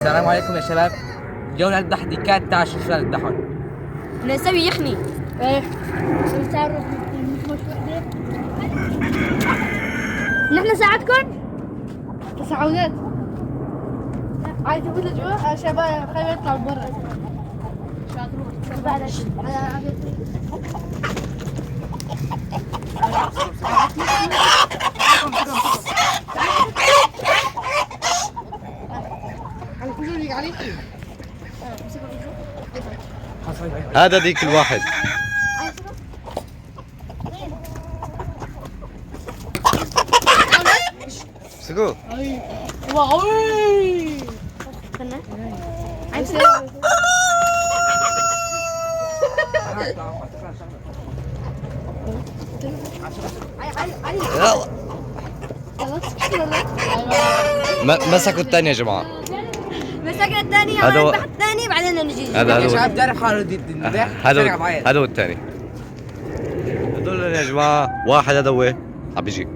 السلام عليكم يا شباب. اليوم نذبح ديكات. تعال شوف شو نذبحهم. نسوي يخني. ايه بتعرف مش وحده. نحن نساعدكم؟ تساعدات عايز تفوت لجوا شباب خلينا نطلع برا. هذا ديك الواحد. امسكوه. واو مسكوا الثاني يا جماعة. مسكنا الثاني، هذا هو نذبح الثاني بعدين نجي. هذا يا هو شباب تعرف حاله الذبح. هذا هو الثاني. هذول يا جماعة واحد هذا هو عم بيجي.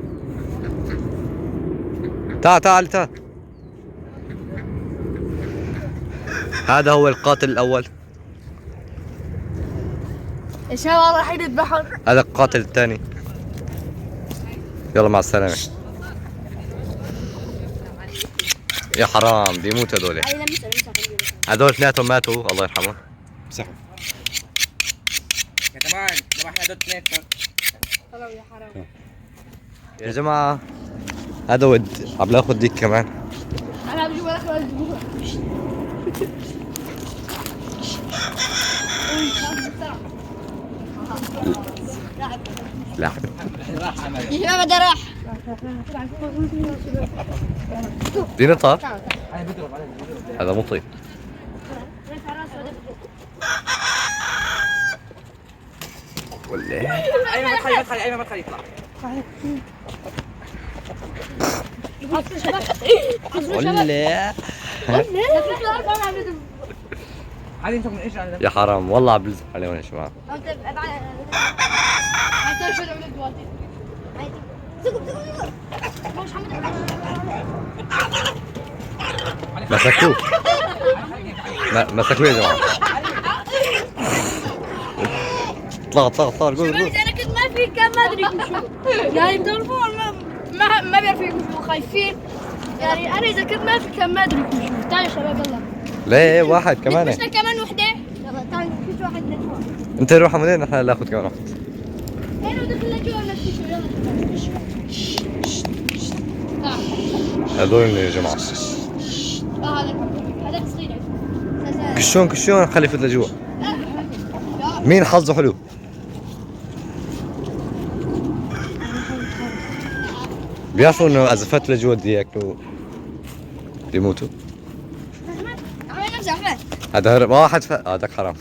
تعال هذا هو القاتل الأول. يا شباب راح يذبحون. هذا القاتل الثاني. يلا مع السلامة. يا حرام بيموت هذول. هذول اثنيناتهم ماتوا الله يرحمه. امسحوا يا كمان ذبحنا هذول اثنين. خلاص يا حرام. يا جماعة هذا ود عم باخذ ديك كمان. انا بجيب لك الجمهور. لا يا شباب هذا راح. دي نطار. هذا مطي. ولا ايمن ما تخلي ايمن ما تخلي يطلع. ولا عادي انت من ايش عندك؟ يا حرام والله عم بلزق عليهم يا جماعة. مسكوه. مسكوه يا جماعة. اطلع قول. انا كنت ما في كان ما ادري شو. يعني بتعرفون ما بيعرفوا يمشوا خايفين. يعني انا اذا كنت ما في كان ما ادري شو. تعالوا يا شباب يلا. ليه واحد كمان. مشنا كمان وحده. يلا تعال نفوت واحد لجوا. انت روح منين نحن ناخذ كمان واحد. هنا ودخل لجوا نفوت يلا. هذول يا جماعة. هذا صغير. كشون خلي يفوت لجوا. مين حظه حلو؟ بيعرفوا انه اذا فات لجوا بده ياكلوا بيموتوا. عملنا نفس احمد. هذا هرب واحد هذاك حرام.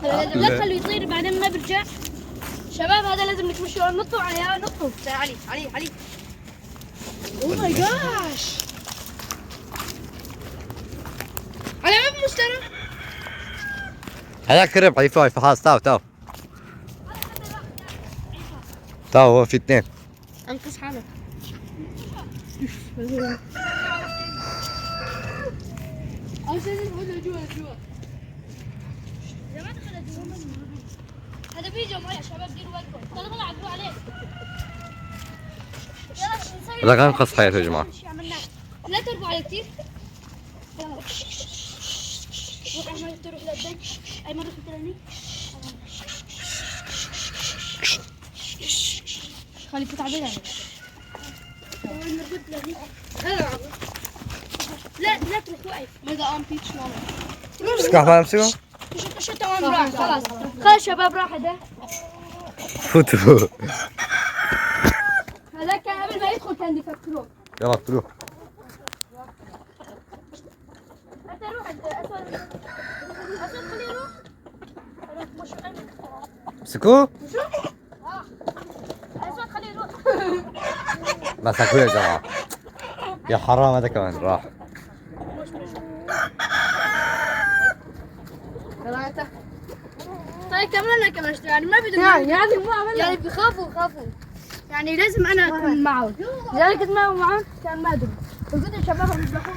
هذا لا تخليه يطير بعدين ما برجع. شباب هذا لازم نكمشه. نطوا عليه نطوا. علي. اوه ماي جاش. على ما بمشترى. هذاك هرب عيفوا خلاص تعوا هو في اثنين. انقذ حالك. هذا فيديو معي يا شباب ديروا بالكم. يلا عدوا عليه. يلا نسوي. هذاك انقذ حياته يا جماعة. لا تربوا عليه كثير. يلا روح احمد تروح لقدام. ايمن روح تراني. خلي يفوت علينا. لا تروح واقف. ماذا ام بيتش ماما. امسكوا شو تمام راح. خلاص شباب راح هذا. فوتوا. هذا كان قبل ما يدخل كان يفكروه. يلا اقتلوه. انت روح اسود خليه يروح. امسكوه. اسود خليه يروح. مسكوه يا جماعة. يا حرام هذا كمان راح. طيب كملنا كمان يعني ما بدهم يعني مو عملنا. يعني بيخافوا يعني لازم انا اكون معه، لذلك كنت معه كان ما ادري. فقلت الشباب يذبحون.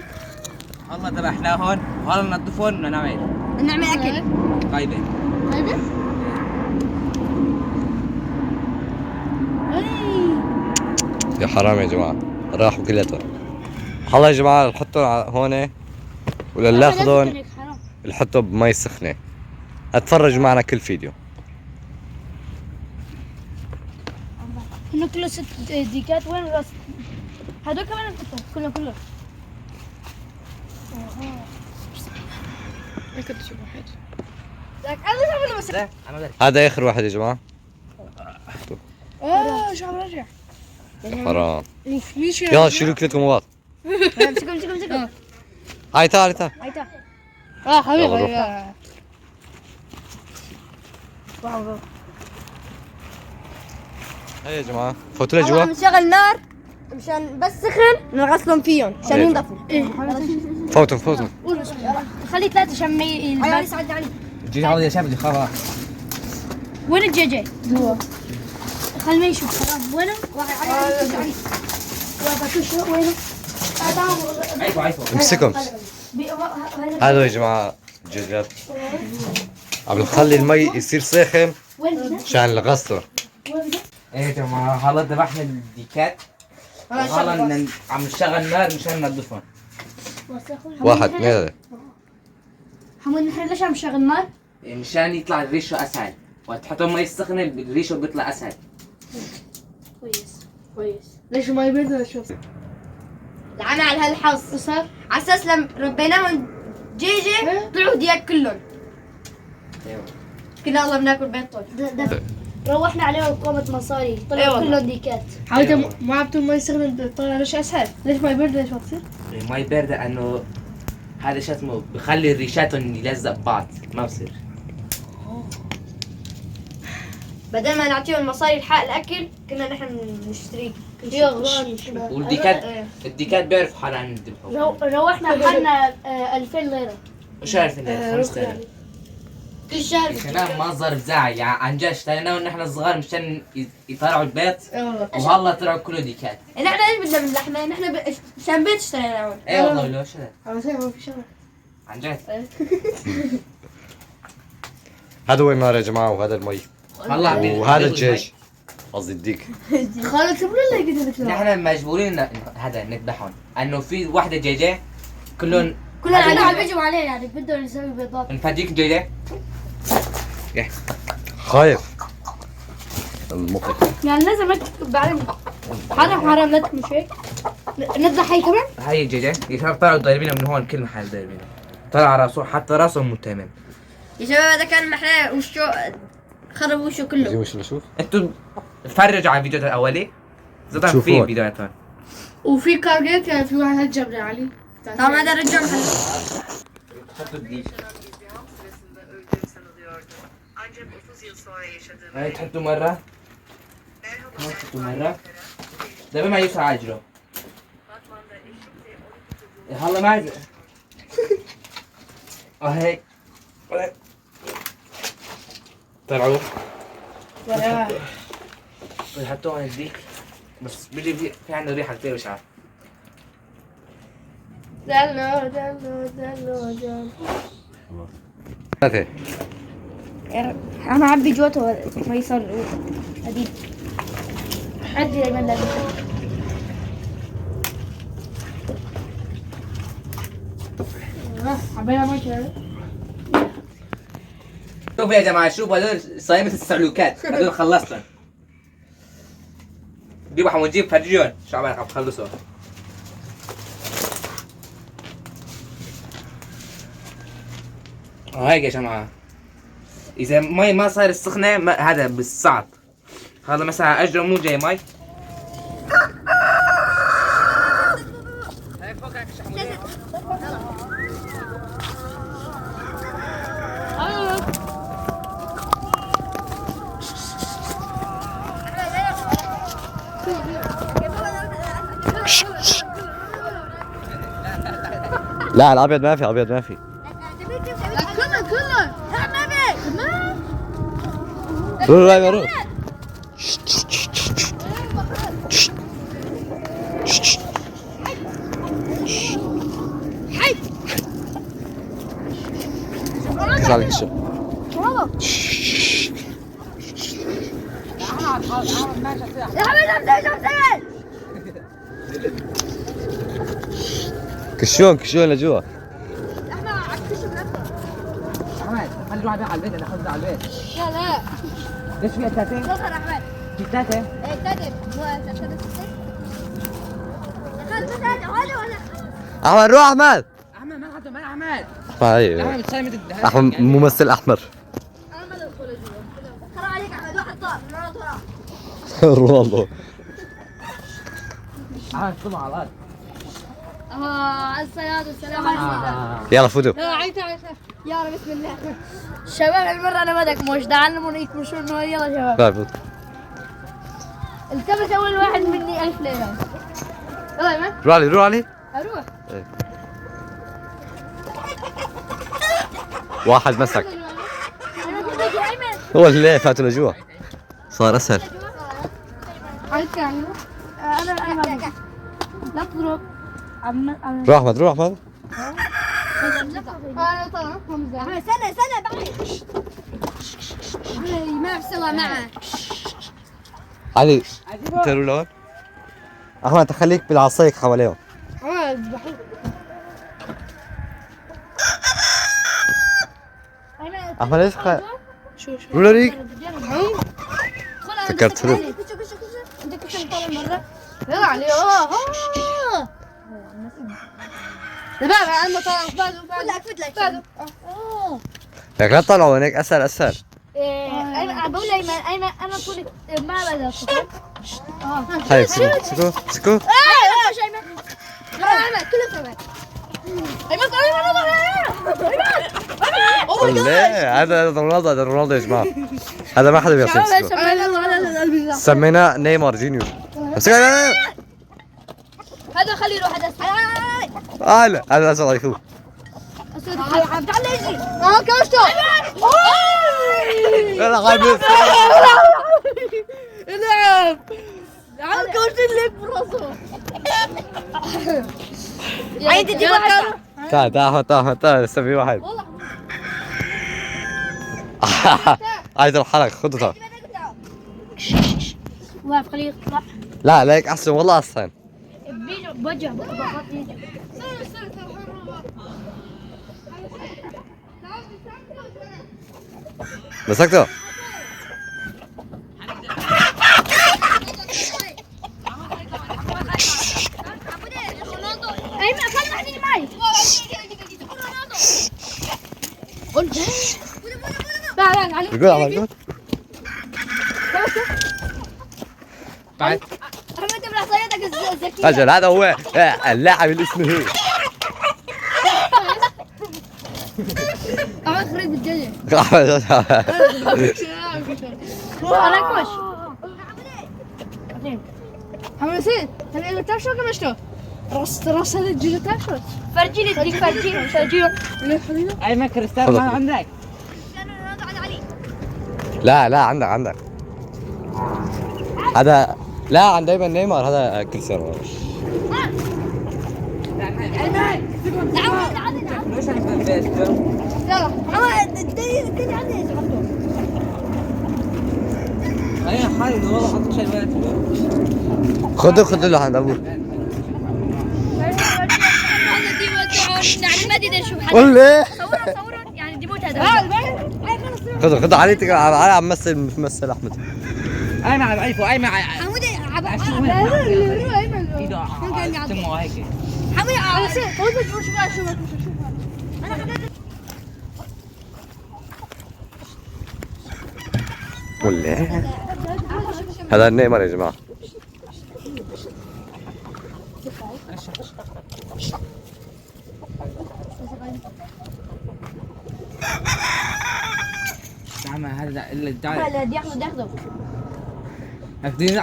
والله ذبحناهن وهلا ننظفون بدنا نعمل اكل. غايبة. يا حرام يا جماعة، راحوا كلياتهم. هلا يا جماعة نحطهم هون ولا ناخذهم نحطهم بمي سخنة. اتفرجوا معنا كل فيديو. انه كله 6 ديكات. وين راس هذول كمان نحطهم كله لك انا هذا اخر واحد يا جماعة. شو عم رجع حرام. يلا شيلوا كلكم بعض. امسكوا هاي تعال حبيبي هاي يا جماعة فوتوا لجوا. نشغل نار مشان بس سخن نغسلهم فيهم عشان ينضفوا. فوتوا خلي 3 عشان ما يلبس. ساعد علي. جيجي عاوز يا شباب خلاص. وين الجيجي؟ جوا. خلي ما يشوف. حرام وينه؟ وينه؟ عيفوا امسكهم. هذا يا جماعة الدجاجات. عم نخلي المي يصير ساخن عشان الغسله. ايه يا جماعة هلا ذبحنا الديكات وهلا عم نشغل نار مشان ننظفهم. 1 2 حمود نحن ليش عم نشغل نار؟ مشان يطلع الريشو اسهل، وتحطهم مي سخنة الريشو بيطلع اسهل. كويس. ليش ما يبرد شو؟ العمى على هالحظ صار على اساس لما ربيناهم جيجي طلعوا دياك كلهم. كنا والله بناكل بيض طول. روحنا عليهم قومة مصاري طلعوا كلهم ديكات. حاولت ما عبتوا ما يستخدم طلع ليش اسهل؟ ليش ما يبرد ليش ما تصير؟ المي باردة انه هذا شو اسمه بخلي ريشاتهم يلزق ببعض ما بصير. بدل ما نعطيهم مصاري لحق الاكل كنا نحن نشتري. والديكات بيعرفوا حالهم يذبحوا. روحنا حالنا 2000 ليرة. مش عارف انه 5000 كل شهر. كلام ما ظرف زعل يعني عن جد اشتريناه ونحن صغار مشان يطلعوا البيت وهلا طلعوا كله ديكات. نحن ايش بدنا من اللحمه؟ نحن مشان بيت اشتريناهم. ايه والله لو شرط على فكرة ما في شغلة. عن جد. هذا هو النار يا جماعة وهذا المي والله وهذا الدجاج قصدي الديك. خالد كم ولا قد لك؟ نحن مجبورين هذا نذبحهم انه في وحده جيجي كلهم كلنا بيجوا عليه يعني بدهم يسوي بيضات. نفديك جيجي. خايف المخ. يعني لازم نكتب بعدين. حرام لا مش هيك. نذبح هي كمان؟ هاي الجيجي يصير طلعوا ضاربينه من هون كل محل ضاربينه. طلع راسه حتى راسه متمم. يا شباب هذا كان محلاه وشو خرب وشه كله. وش نشوف؟ انتوا تفرجوا على الفيديوهات الاولي زطان في شوفوها. فيديوهات هون. وفي كارجيت كان في واحد هجم علي. طبعا هذا رجع محل. حطوا الديك. هاي تحطوا مرة. تحطوا مرة. دابا ما يوسع عجله. هلا ما عاد. هيك. طلعوا. حطوا هون الديك. بس بيجي في عندنا ريحة كثير بشعة. دلو. ثلاثة. انا عبي جوته ما يصير حديد. عدي دايما لازم. عبينا ما كده. شوفوا يا جماعة شوفوا هذول صايمة السلوكات هذول خلصنا. جيبوا حنجيب فرجيون شو عم بخلصوا. هيك يا جماعة إذا مي ما صار السخنة هذا بالصعب. هذا مثلا أجره مو جاي مي. لا الابيض ما في ابيض ما في. كله روح روح روح. ركز على الكشة. يا حبيبي كشون لجوا. احنا على الكشف احمد خلي الواحد على البيت، انا اخذ على البيت. لا ليش فيها ثلاثة؟ صغر احمد. في ثلاثة؟ ايه تاتي احمد روح احمد. احمد ما حدا معي احمد. طيب احمد بتساوي مثل احمد ممثل احمر. انا ما ادخل جوا. ترى عليك احمد واحد طار رونالدو. احمد طلع على الارض. الصياد والسلام عليكم. يلا فوتوا. يا رب بسم الله. شباب المرة انا بدك مش تعلموا يكمشون يلا شباب. طيب فوت. التمس اول واحد مني 1000 ليرة. يلا يا مان. روح علي. اروح. واحد مسك. انا بدي ايمن. هو اللي فاتوا لجوا. صار اسهل. عليك انا ما لا تضرب. روح احمد روح احمد. انا طالع حمزة. سنة بعد. ما في سوا معه. علي انت لون. احمد تخليك بالعصايك حواليهم. احمد ليش رولا ريك. فكرت حلو. انت كنت طالع مرة. يلا علي لا انا طالع بعده. لك لا تطلعوا هيك اسهل. ايمن بقول ايمن انا طولي ما بقدر هاي سكو. ايمن كله تمام. ايمن ليه هذا رونالدو يا جماعه. هذا ما حدا بيصير سكو. سميناه نيمار جونيور. هذا خليه يروح هذا لا هذا اسود على يفوت. تعال يجي كوشته. يلا غايب. نعم كوشت لك براسه. عيد دي تعال سمي واحد. عايز الحلقة خذها. واقف خليه يطلع. لا ليك احسن والله احسن. بيجي بوجه بخط يجي. مسكته. ايمن خلي واحد يجي معي. قلت لا علي. يقول عمل بعد احمد ابن عصايتك الذكية. اجل هذا هو اللاعب اللي اسمه هو. احمد خريب الدنيا. انا كوش. حمد نسيت. هل انت شو كمشتو؟ راس هذا الجيل تاشو. فرجيني اديك فرجيني. ايمن كريستيانو ما عندك. لا عندك. هذا لا عند دايما نيمار هذا كريستيانو. ليش انا في البيت؟ يلا محمد الدنيا عندي شغلته. انا حالي والله حطيت شيء خذ له عند ابوه. ما ادري اشوف حد. قول لي صوروا يعني ديموت هذا. خذ علي عم مثل احمد. ايمن على عيفه ايمن حمودي ايده تمه هيك. حمودي شوف قول لي هذا نيمار يا جماعه. نعم هذا اللي تعال لا دي احمد ياخذه.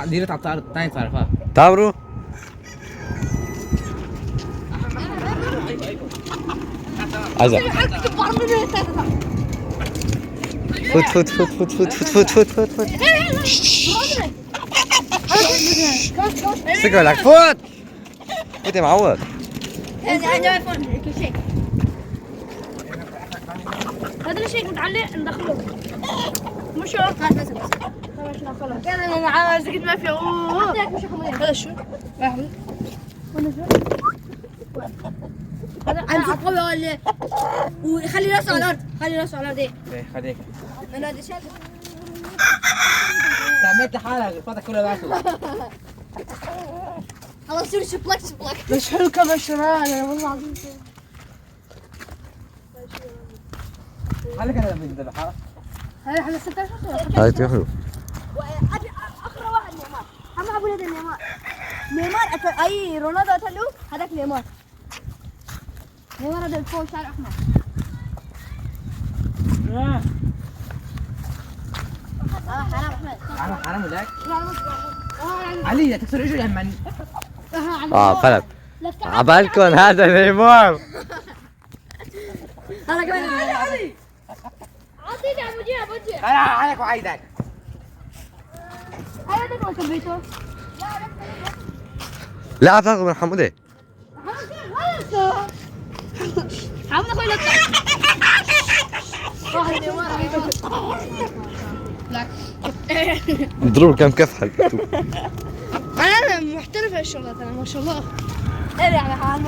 ديرت على الطائرة الثانية تعرفها. تامرو عزا فوت سكر لك فوت يا معود. هذا ايفون كل شيء. هذا الشيء متعلق ندخله. مش هو قاعد بس مش ندخله. كان انا عامل زي ما في هذا شو؟ واحد. هذا عم قوي ولا وخلي راسه على الارض، خلي راسه على الارض. ايه خليك انا هذا شايف. تعملت حالك فاتك كلها بعته. خلاص صير شبلك شبلك. مش حلو كما الشمال انا والله العظيم. خليك انا بالذبحه. هاي حاجه 16 هاي تحلو. ابي اخر واحد نيمار. اما ابو هذا نيمار اي رونالدو قتلو هذاك نيمار هذا الفوق شعر احمر. حرام احمد. حرام ولاك علي لا تكسر اجري هم فلت. عبالكم هذا نيمار. انا كمان اعطيني ابو جهه انا عليك وعايدك. هذا ما سميته. لا تاخذ من حموده. حمد اخوي لك واحد نيمار. اضرب كم كفحل. انا محترفه الشغلات انا ما شاء الله. ايه يعني عامل